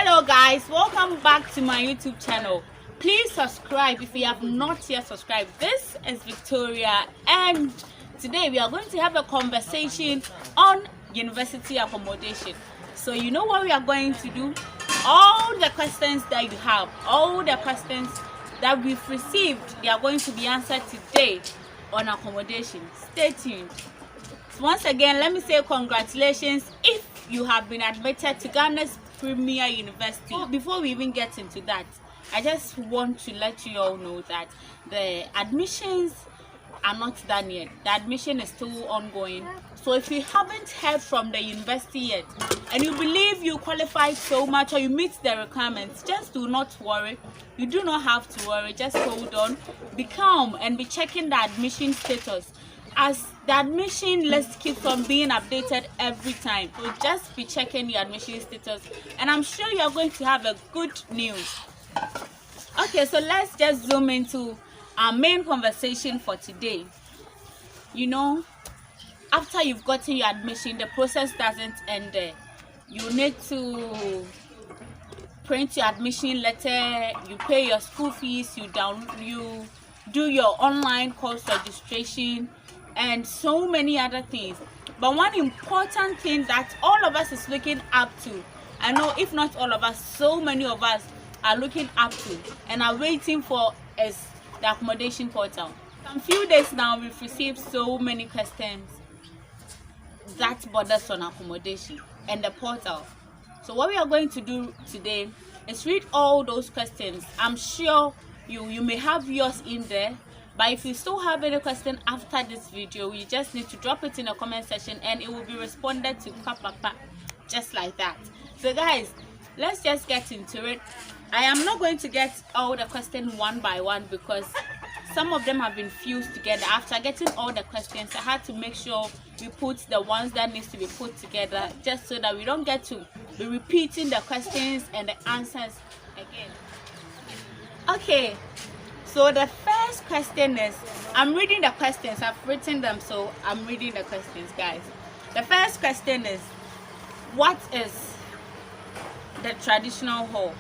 Hello guys, welcome back to my YouTube channel. Please subscribe if you have not yet subscribed. This is Victoria and today we are going to have a conversation on university accommodation. So you know what we are going to do? All the questions that you have, all the questions that we've received, they are going to be answered today on accommodation. Stay tuned. Once again, let me say congratulations if you have been admitted to Ghana's premier university. Before we even get into that, I just want to let you all know that the admissions are not done yet. The admission is still ongoing. So if you haven't heard from the university yet and you believe you qualified so much or you meet the requirements, just do not worry. You do not have to worry. Just hold on, be calm, and be checking the admission status, as the admission list keeps on being updated every time. So just be checking your admission status and I'm sure you are going to have a good news. Okay, so let's just zoom into our main conversation for today. You know, after you've gotten your admission, the process doesn't end there. You need to print your admission letter, you pay your school fees, you do your online course registration, and so many other things. But one important thing that all of us is looking up to, I know if not all of us, so many of us are looking up to and are waiting for, is the accommodation portal. A few days now we've received so many questions that borders on accommodation and the portal. So what we are going to do today is read all those questions. I'm sure you may have yours in there, but if you still have any question after this video, you just need to drop it in the comment section and it will be responded to just like that. So guys, let's just get into it. I am not going to get all the questions one by one because some of them have been fused together. After getting all the questions, I had to make sure we put the ones that needs to be put together, just so that we don't get to be repeating the questions and the answers again. Okay, so the first question is, I'm reading the questions, I've written them, so I'm reading the questions, guys. The first question is, what is the traditional hall?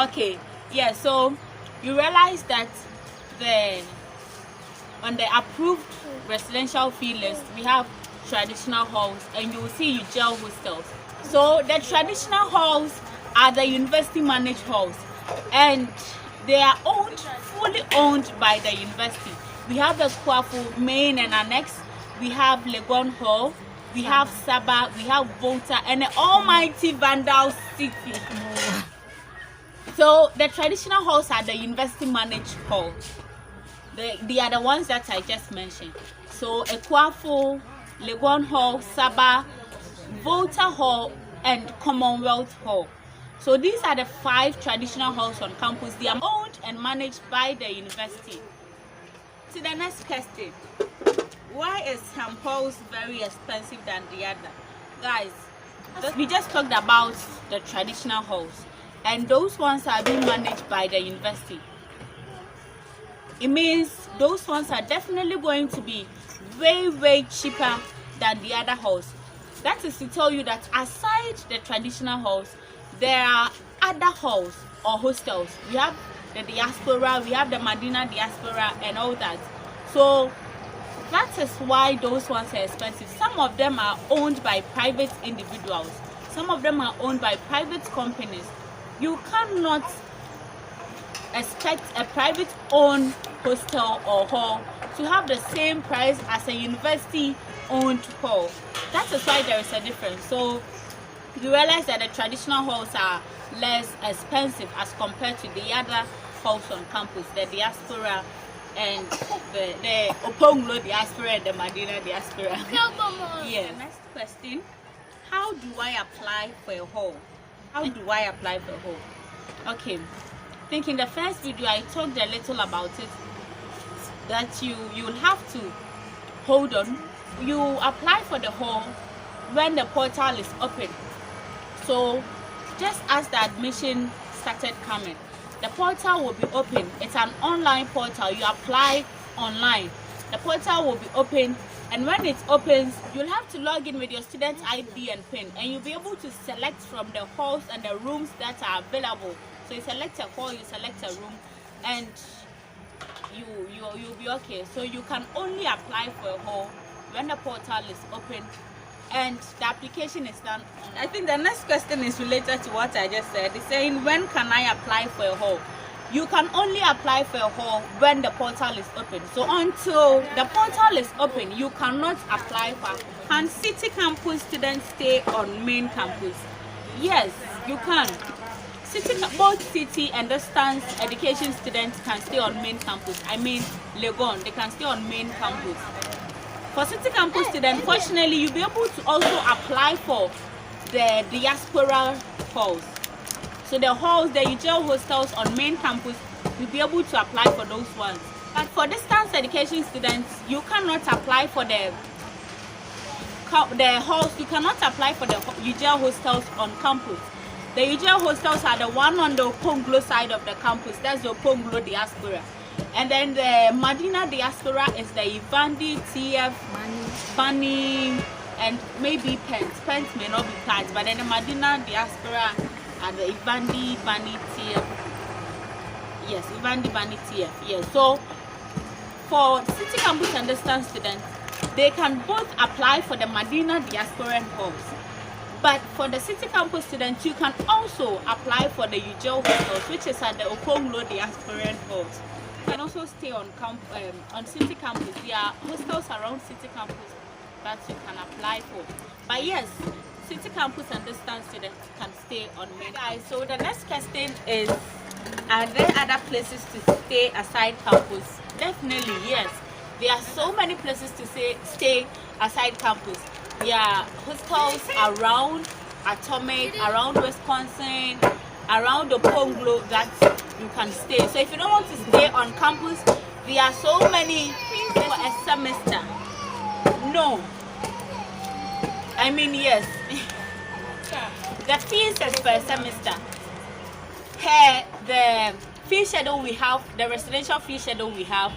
Okay, yeah, so you realize that on the approved residential fee list, we have traditional halls and you will see UGRC hostels. So the traditional halls are the university managed halls and they are fully owned by the university. We have the Kwafu main and annex, we have Legon hall, we have Saba, we have Volta, and the almighty Vandal City. So the traditional halls are the university managed halls. They are the ones that I just mentioned. So Kwafu, Legon hall, Saba, Volta hall, and Commonwealth hall. So these are the 5 traditional halls on campus. They are owned and managed by the university. To the next question. Why is some halls very expensive than the other? Guys, we just talked about the traditional halls and those ones are being managed by the university. It means those ones are definitely going to be way cheaper than the other halls. That is to tell you that aside the traditional halls, there are other halls or hostels. We have the diaspora, we have the Medina diaspora and all that. So that is why those ones are expensive. Some of them are owned by private individuals. Some of them are owned by private companies. You cannot expect a private owned hostel or hall to have the same price as a university owned hall. That is why there is a difference. So you realize that the traditional halls are less expensive as compared to the other halls on campus, the diaspora and the Oponglo diaspora and the Medina diaspora. Yeah. Next question. How do I apply for a hall? How do I apply for a hall? Okay. I think in the first video I talked a little about it. That you'll have to hold on. You apply for the hall when the portal is open. So just as the admission started coming, the portal will be open. It's an online portal. You apply online. The portal will be open And when it opens, you'll have to log in with your student ID and PIN, and you'll be able to select from the halls and the rooms that are available. So you select a hall, you select a room, and you'll be okay. So you can only apply for a hall when the portal is open and the application is done. I think the next question is related to what I just said. It's saying, when can I apply for a hall? You can only apply for a hall when the portal is open. So until the portal is open, you cannot apply for. Can city campus students stay on main campus? Yes, you can. Both city and distance education students can stay on main campus. I mean Legon, they can stay on main campus. For city campus students, fortunately, you'll be able to also apply for the diaspora halls. So the halls, the UGRC hostels on main campus, you'll be able to apply for those ones. But for distance education students, you cannot apply for the halls. You cannot apply for the UGRC hostels on campus. The UGRC hostels are the one on the Okonglo side of the campus. That's the Okonglo diaspora. And then the Medina diaspora is the Ivandi, TF, Bani, and maybe Pence. Pence may not be part, but then the Medina diaspora are the Ivandi, Bani, TF. Yes, Ivandi, Bani, TF. Yes. So for city campus and distance students, they can both apply for the Medina diaspora halls. But for the city campus students, you can also apply for the UGRC hostels, which is at the Okonglo diaspora halls. You can also stay on city campus. There are hostels around city campus that you can apply for. But yes, city campus and distance students can stay on main. Guys, so the next question is, are there other places to stay aside campus? Definitely yes. There are so many places to stay aside campus. There are hostels around Atomic, around Wisconsin, around the Ponglo that you can stay. So if you don't want to stay on campus, there are so many fees for a semester. No. I mean yes. The fees is per semester. Here, the fee schedule we have, the residential fee schedule we have,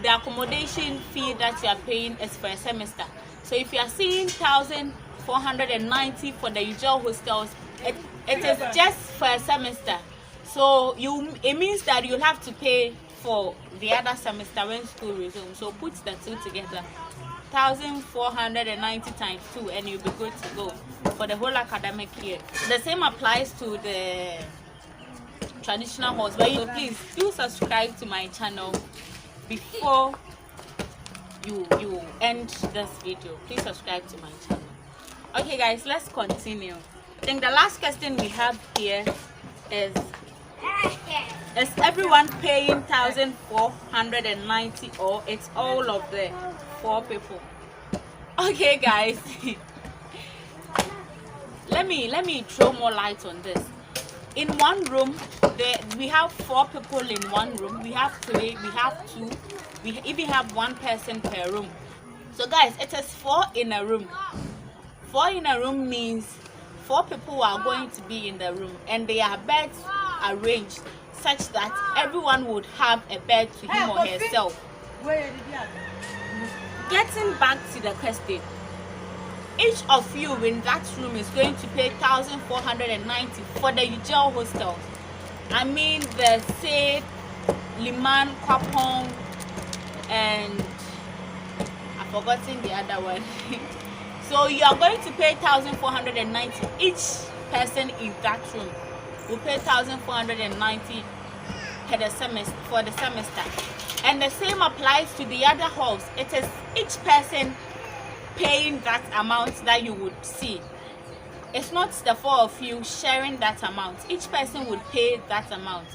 the accommodation fee that you are paying is for a semester. So if you are seeing 1,490 for the UGRC hostels, it is just for a semester. So it means that you'll have to pay for the other semester when school resumes. So put the two together, 1,490 times 2, and you'll be good to go for the whole academic year. The same applies to the traditional halls. But please do subscribe to my channel before you end this video. Please subscribe to my channel. Okay guys, let's continue. I think the last question we have here is everyone paying 1,490 or it's all of the 4 people? Okay guys, let me throw more light on this. In one room, we have 4 people in one room. We have 3, we have 2, we even have 1 person per room. So guys, it is 4 in a room. 4 in a room means 4 people are going to be in the room, and their beds arranged such that everyone would have a bed to him or herself. Getting back to the question, each of you in that room is going to pay 1,490 for the UGRC hostel. I mean the Said, Liman, Kwapong, and I've forgotten the other one. So you are going to pay 1,490. Each person in that room will pay 1,490 for the semester. And the same applies to the other halls. It is each person paying that amount that you would see. It's not the 4 of you sharing that amount. Each person would pay that amount.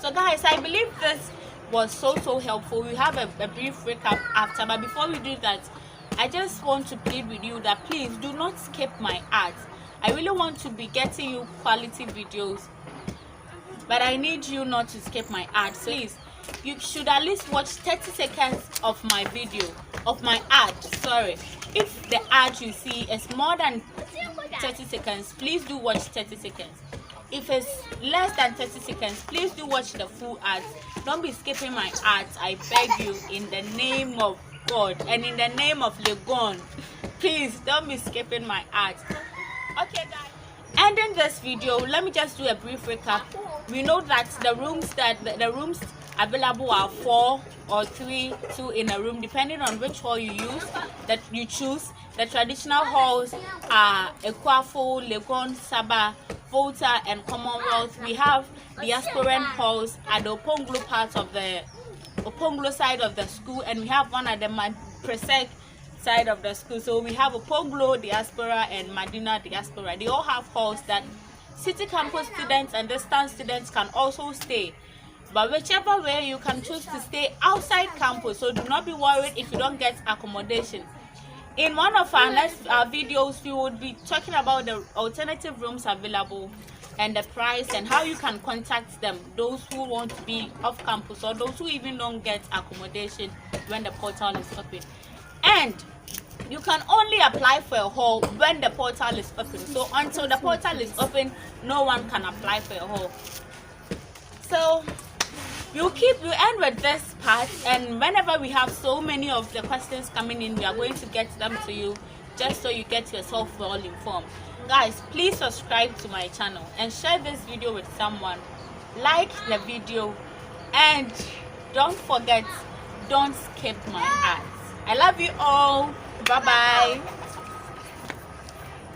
So guys, I believe this was so helpful. We have a brief recap after, but before we do that, I just want to plead with you that please do not skip my ads. I really want to be getting you quality videos, but I need you not to skip my ads. So please, you should at least watch 30 seconds of my video, of my ad, sorry. If the ad you see is more than 30 seconds, please do watch 30 seconds. If it's less than 30 seconds, please do watch the full ads. Don't be skipping my ads, I beg you, in the name of God and in the name of Legon, please don't be skipping my ads. Okay, guys. Ending this video, let me just do a brief recap. We know that the rooms available are 4 or 3, 2 in a room, depending on which hall you choose. The traditional halls are Ekwafo, Legon, Saba, Volta, and Commonwealth. We have the aspirant halls at the Oponglo part of the Oponglo side of the school, and we have one at the Presec side of the school. So we have Oponglo Diaspora and Medina Diaspora. They all have halls that city campus students and distance students can also stay. But whichever way, you can choose to stay outside campus. So do not be worried if you don't get accommodation. In one of our next videos, we will be talking about the alternative rooms available and the price and how you can contact them, those who want to be off campus or those who even don't get accommodation when the portal is open. And you can only apply for a hall when the portal is open. So until the portal is open, no one can apply for a hall. So you end with this part, and whenever we have so many of the questions coming in, we are going to get them to you just so you get yourself well informed. Guys, please subscribe to my channel and share this video with someone. Like the video, and don't forget, don't skip my ads. I love you all. Bye bye.